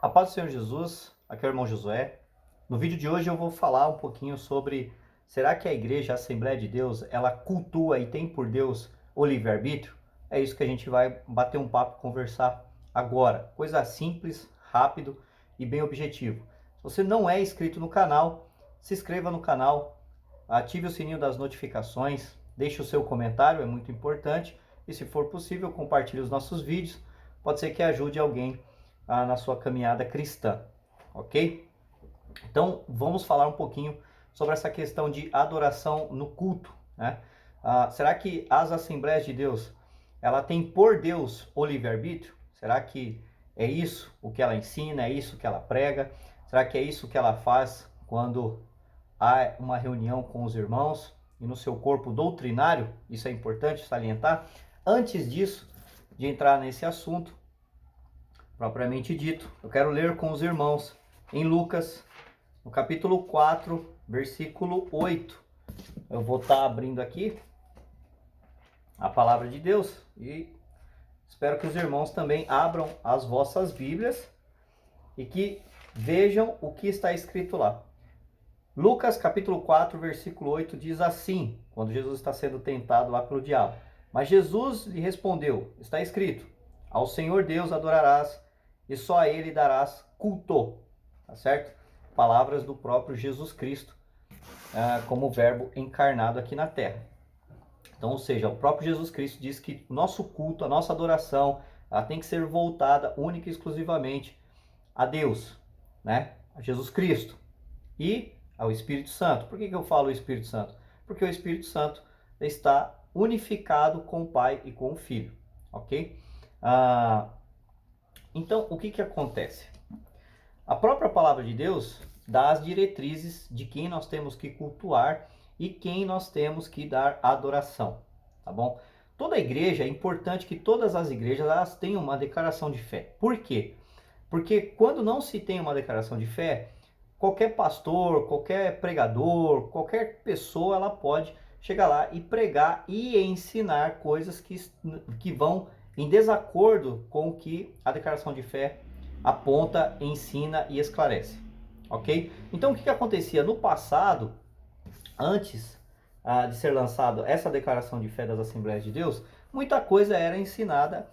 A paz do Senhor Jesus, aqui é o irmão Josué. No vídeo de hoje eu vou falar um pouquinho sobre, será que a igreja, a Assembleia de Deus, ela cultua e tem por Deus o livre-arbítrio? É isso que a gente vai bater um papo, conversar agora. Coisa simples, rápido e bem objetivo. Se você não é inscrito no canal, se inscreva no canal, ative o sininho das notificações, deixe o seu comentário, é muito importante. E se for possível, compartilhe os nossos vídeos. Pode ser que ajude alguém na sua caminhada cristã, ok? Então, vamos falar um pouquinho sobre essa questão de adoração no culto, né? Será que as Assembleias de Deus, ela tem por Deus o livre-arbítrio? Será que é isso o que ela ensina, é isso que ela prega? Será que é isso que ela faz quando há uma reunião com os irmãos e no seu corpo doutrinário? Isso é importante salientar. Antes disso, de entrar nesse assunto, propriamente dito, eu quero ler com os irmãos em Lucas, no capítulo 4, versículo 8. Eu vou estar abrindo aqui a palavra de Deus e espero que os irmãos também abram as vossas Bíblias e que vejam o que está escrito lá. Lucas capítulo 4, versículo 8 diz assim, quando Jesus está sendo tentado lá pelo diabo: Mas Jesus lhe respondeu, está escrito, ao Senhor Deus adorarás e só a ele darás culto, tá certo? Palavras do próprio Jesus Cristo, como verbo encarnado aqui na terra. Então, ou seja, o próprio Jesus Cristo diz que o nosso culto, a nossa adoração, ela tem que ser voltada única e exclusivamente a Deus, né? A Jesus Cristo e ao Espírito Santo. Por que eu falo o Espírito Santo? Porque o Espírito Santo está unificado com o Pai e com o Filho, ok? Então, o que acontece? A própria palavra de Deus dá as diretrizes de quem nós temos que cultuar e quem nós temos que dar adoração, tá bom? Toda igreja, é importante que todas as igrejas elas tenham uma declaração de fé. Por quê? Porque quando não se tem uma declaração de fé, qualquer pastor, qualquer pregador, qualquer pessoa, ela pode chegar lá e pregar e ensinar coisas que vão em desacordo com o que a declaração de fé aponta, ensina e esclarece, ok? Então, o que acontecia no passado, antes de ser lançado essa declaração de fé das Assembleias de Deus, muita coisa era ensinada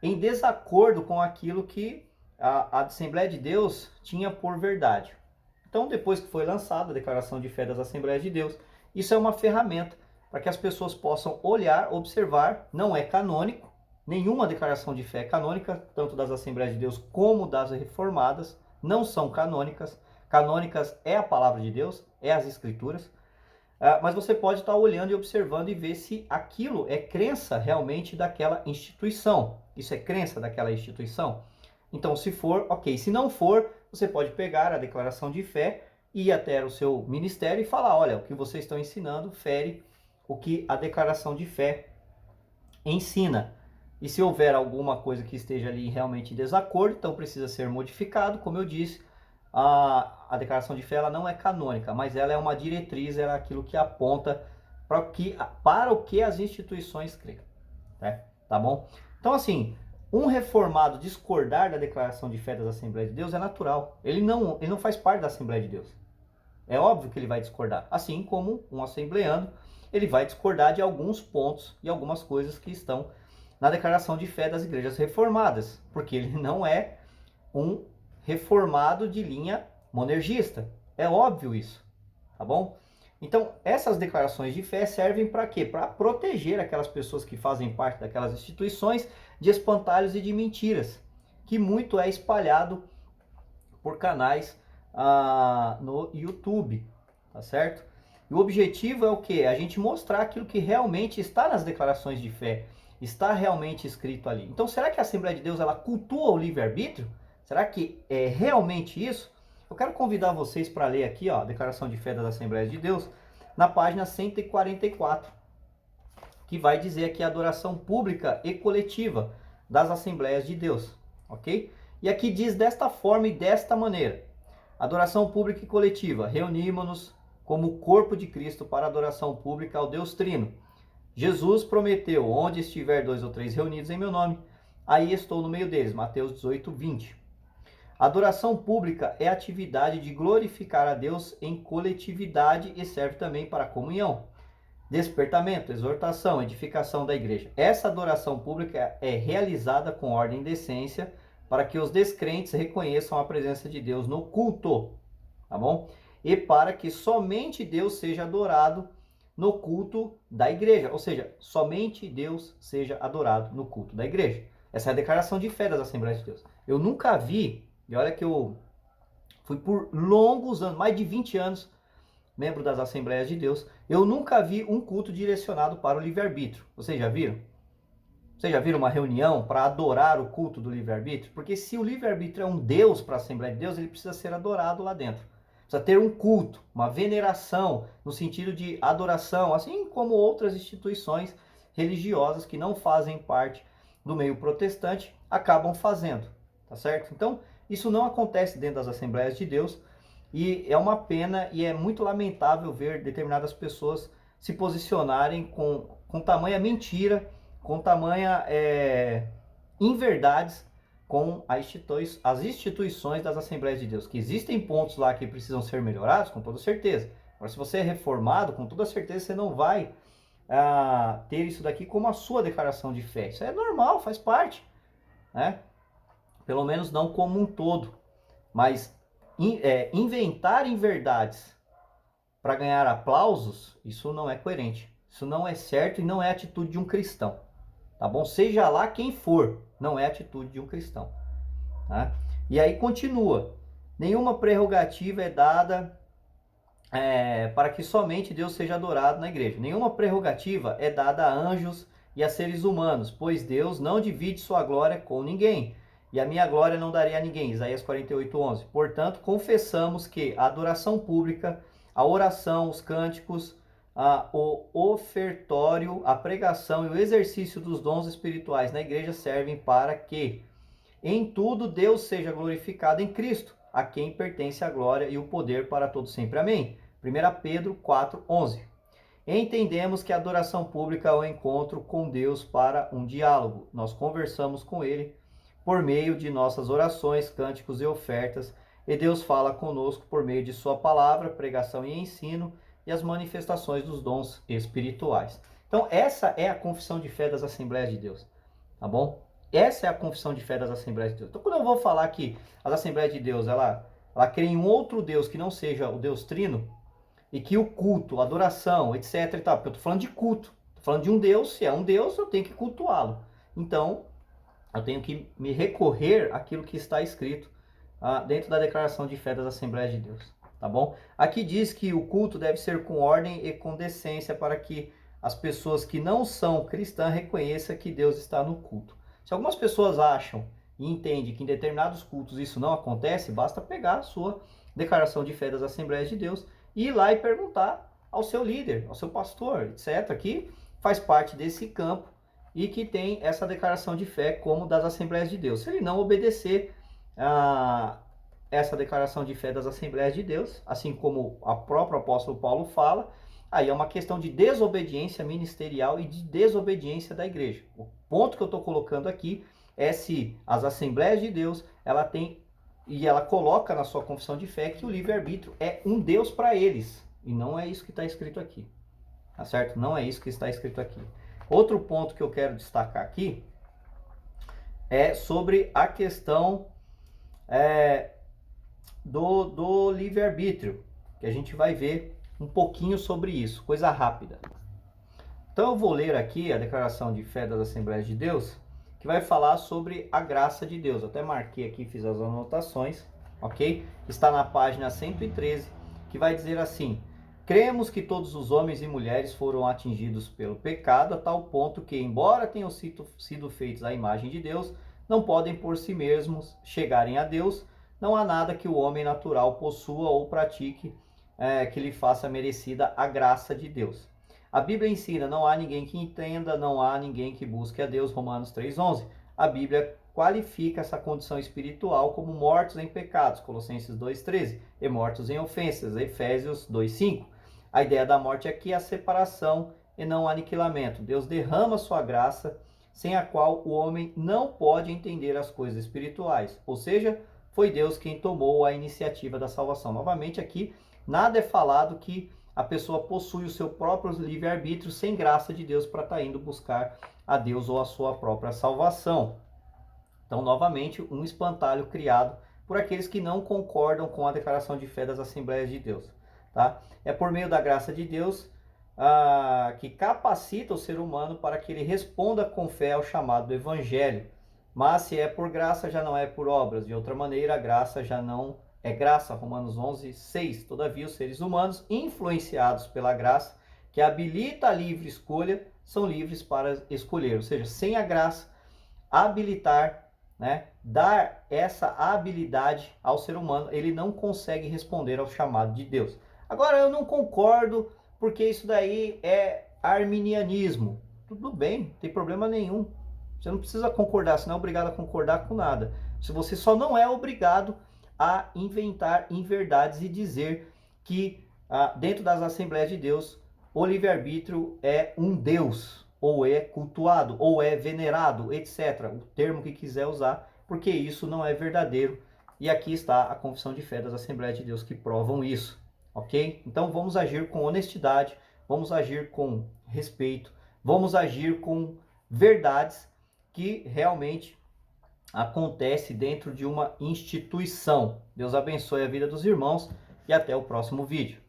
em desacordo com aquilo que a Assembleia de Deus tinha por verdade. Então, depois que foi lançada a declaração de fé das Assembleias de Deus, isso é uma ferramenta para que as pessoas possam olhar, observar, não é canônico, nenhuma declaração de fé é canônica, tanto das Assembleias de Deus como das reformadas, não são canônicas. Canônicas é a palavra de Deus, é as Escrituras, mas você pode estar olhando e observando e ver se aquilo é crença realmente daquela instituição. Isso é crença daquela instituição? Então, se for, ok. Se não for, você pode pegar a declaração de fé e ir até o seu ministério e falar, olha, o que vocês estão ensinando fere o que a declaração de fé ensina. E se houver alguma coisa que esteja ali realmente em desacordo, então precisa ser modificado. Como eu disse, a declaração de fé ela não é canônica, mas ela é uma diretriz, ela é aquilo que aponta para o que as instituições creem, né? Tá bom? Então, assim, um reformado discordar da declaração de fé das Assembleias de Deus é natural. Ele não faz parte da Assembleia de Deus. É óbvio que ele vai discordar. Assim como um assembleando, ele vai discordar de alguns pontos e algumas coisas que estão na declaração de fé das igrejas reformadas, porque ele não é um reformado de linha monergista. É óbvio isso, tá bom? Então, essas declarações de fé servem para quê? Para proteger aquelas pessoas que fazem parte daquelas instituições de espantalhos e de mentiras, que muito é espalhado por canais no YouTube, tá certo? E o objetivo é o quê? A gente mostrar aquilo que realmente está nas declarações de fé, está realmente escrito ali. Então, será que a Assembleia de Deus ela cultua o livre-arbítrio? Será que é realmente isso? Eu quero convidar vocês para ler aqui, ó, a Declaração de Fé das Assembleias de Deus, na página 144, que vai dizer aqui a adoração pública e coletiva das Assembleias de Deus, ok? E aqui diz desta forma e desta maneira: adoração pública e coletiva, reunimos-nos como corpo de Cristo para adoração pública ao Deus Trino. Jesus prometeu, onde estiver 2 ou 3 reunidos em meu nome, aí estou no meio deles. Mateus 18, 20. A adoração pública é a atividade de glorificar a Deus em coletividade e serve também para a comunhão, despertamento, exortação, edificação da igreja. Essa adoração pública é realizada com ordem e decência para que os descrentes reconheçam a presença de Deus no culto, tá bom? E para que somente Deus seja adorado no culto da igreja, ou seja, somente Deus seja adorado no culto da igreja. Essa é a declaração de fé das Assembleias de Deus. Eu nunca vi, e olha que eu fui por longos anos, mais de 20 anos, membro das Assembleias de Deus, eu nunca vi um culto direcionado para o livre-arbítrio. Vocês já viram? Vocês já viram uma reunião para adorar o culto do livre-arbítrio? Porque se o livre-arbítrio é um Deus para a Assembleia de Deus, ele precisa ser adorado lá dentro. Precisa ter um culto, uma veneração, no sentido de adoração, assim como outras instituições religiosas que não fazem parte do meio protestante acabam fazendo, tá certo? Então, isso não acontece dentro das Assembleias de Deus e é uma pena e é muito lamentável ver determinadas pessoas se posicionarem com tamanha mentira, com tamanha inverdades com as instituições das Assembleias de Deus, que existem pontos lá que precisam ser melhorados, com toda certeza. Agora, se você é reformado, com toda certeza você não vai ter isso daqui como a sua declaração de fé. Isso é normal, faz parte, né? Pelo menos não como um todo. Mas inventar inverdades para ganhar aplausos, isso não é coerente. Isso não é certo e não é atitude de um cristão. Tá bom? Seja lá quem for, não é atitude de um cristão. Tá? E aí continua. Nenhuma prerrogativa é dada para que somente Deus seja adorado na igreja. Nenhuma prerrogativa é dada a anjos e a seres humanos, pois Deus não divide sua glória com ninguém. E a minha glória não darei a ninguém. Isaías 48:11. Portanto, confessamos que a adoração pública, a oração, os cânticos, o ofertório, a pregação e o exercício dos dons espirituais na igreja servem para que em tudo Deus seja glorificado em Cristo, a quem pertence a glória e o poder para todo sempre. Amém. 1 Pedro 4:11. Entendemos que a adoração pública é o encontro com Deus para um diálogo. Nós conversamos com Ele por meio de nossas orações, cânticos e ofertas, e Deus fala conosco por meio de sua palavra, pregação e ensino, e as manifestações dos dons espirituais. Então, essa é a confissão de fé das Assembleias de Deus, tá bom? Essa é a confissão de fé das Assembleias de Deus. Então, quando eu vou falar que as Assembleias de Deus, ela crê em um outro Deus que não seja o Deus Trino, e que o culto, a adoração, etc e tal, porque eu estou falando de culto, estou falando de um Deus, se é um Deus, eu tenho que cultuá-lo. Então, eu tenho que me recorrer àquilo que está escrito dentro da declaração de fé das Assembleias de Deus. Tá bom? Aqui diz que o culto deve ser com ordem e com decência para que as pessoas que não são cristãs reconheçam que Deus está no culto. Se algumas pessoas acham e entendem que em determinados cultos isso não acontece, basta pegar a sua declaração de fé das Assembleias de Deus e ir lá e perguntar ao seu líder, ao seu pastor, etc., que faz parte desse campo e que tem essa declaração de fé como das Assembleias de Deus. Se ele não obedecer essa declaração de fé das Assembleias de Deus, assim como o próprio apóstolo Paulo fala, aí é uma questão de desobediência ministerial e de desobediência da igreja. O ponto que eu estou colocando aqui é se as Assembleias de Deus, ela tem, e ela coloca na sua confissão de fé que o livre-arbítrio é um Deus para eles, e não é isso que está escrito aqui, tá certo? Não é isso que está escrito aqui. Outro ponto que eu quero destacar aqui é sobre a questão do livre-arbítrio, que a gente vai ver um pouquinho sobre isso, coisa rápida. Então eu vou ler aqui a declaração de fé das Assembleias de Deus, que vai falar sobre a graça de Deus. Eu até marquei aqui, fiz as anotações, ok? Está na página 113, que vai dizer assim: cremos que todos os homens e mulheres foram atingidos pelo pecado a tal ponto que, embora tenham sido feitos à imagem de Deus, não podem por si mesmos chegarem a Deus. Não há nada que o homem natural possua ou pratique que lhe faça merecida a graça de Deus. A Bíblia ensina: não há ninguém que entenda, não há ninguém que busque a Deus. Romanos 3:11. A Bíblia qualifica essa condição espiritual como mortos em pecados. Colossenses 2:13. E mortos em ofensas. Efésios 2:5. A ideia da morte aqui é a separação e não o aniquilamento. Deus derrama sua graça, sem a qual o homem não pode entender as coisas espirituais. Ou seja, foi Deus quem tomou a iniciativa da salvação. Novamente aqui, nada é falado que a pessoa possui o seu próprio livre-arbítrio sem graça de Deus para estar indo buscar a Deus ou a sua própria salvação. Então, novamente, um espantalho criado por aqueles que não concordam com a declaração de fé das Assembleias de Deus. Tá? É por meio da graça de Deus que capacita o ser humano para que ele responda com fé ao chamado do Evangelho. Mas se é por graça, já não é por obras. De outra maneira, a graça já não é graça. Romanos 11, 6. Todavia, os seres humanos, influenciados pela graça, que habilita a livre escolha, são livres para escolher. Ou seja, sem a graça, habilitar, né, dar essa habilidade ao ser humano, ele não consegue responder ao chamado de Deus. Agora, eu não concordo, porque isso daí é arminianismo. Tudo bem, não tem problema nenhum. Você não precisa concordar, você não é obrigado a concordar com nada. Se você só não é obrigado a inventar inverdades e dizer que dentro das Assembleias de Deus, o livre-arbítrio é um Deus, ou é cultuado, ou é venerado, etc. O termo que quiser usar, porque isso não é verdadeiro. E aqui está a confissão de fé das Assembleias de Deus que provam isso, ok? Então vamos agir com honestidade, vamos agir com respeito, vamos agir com verdades que realmente acontece dentro de uma instituição. Deus abençoe a vida dos irmãos e até o próximo vídeo.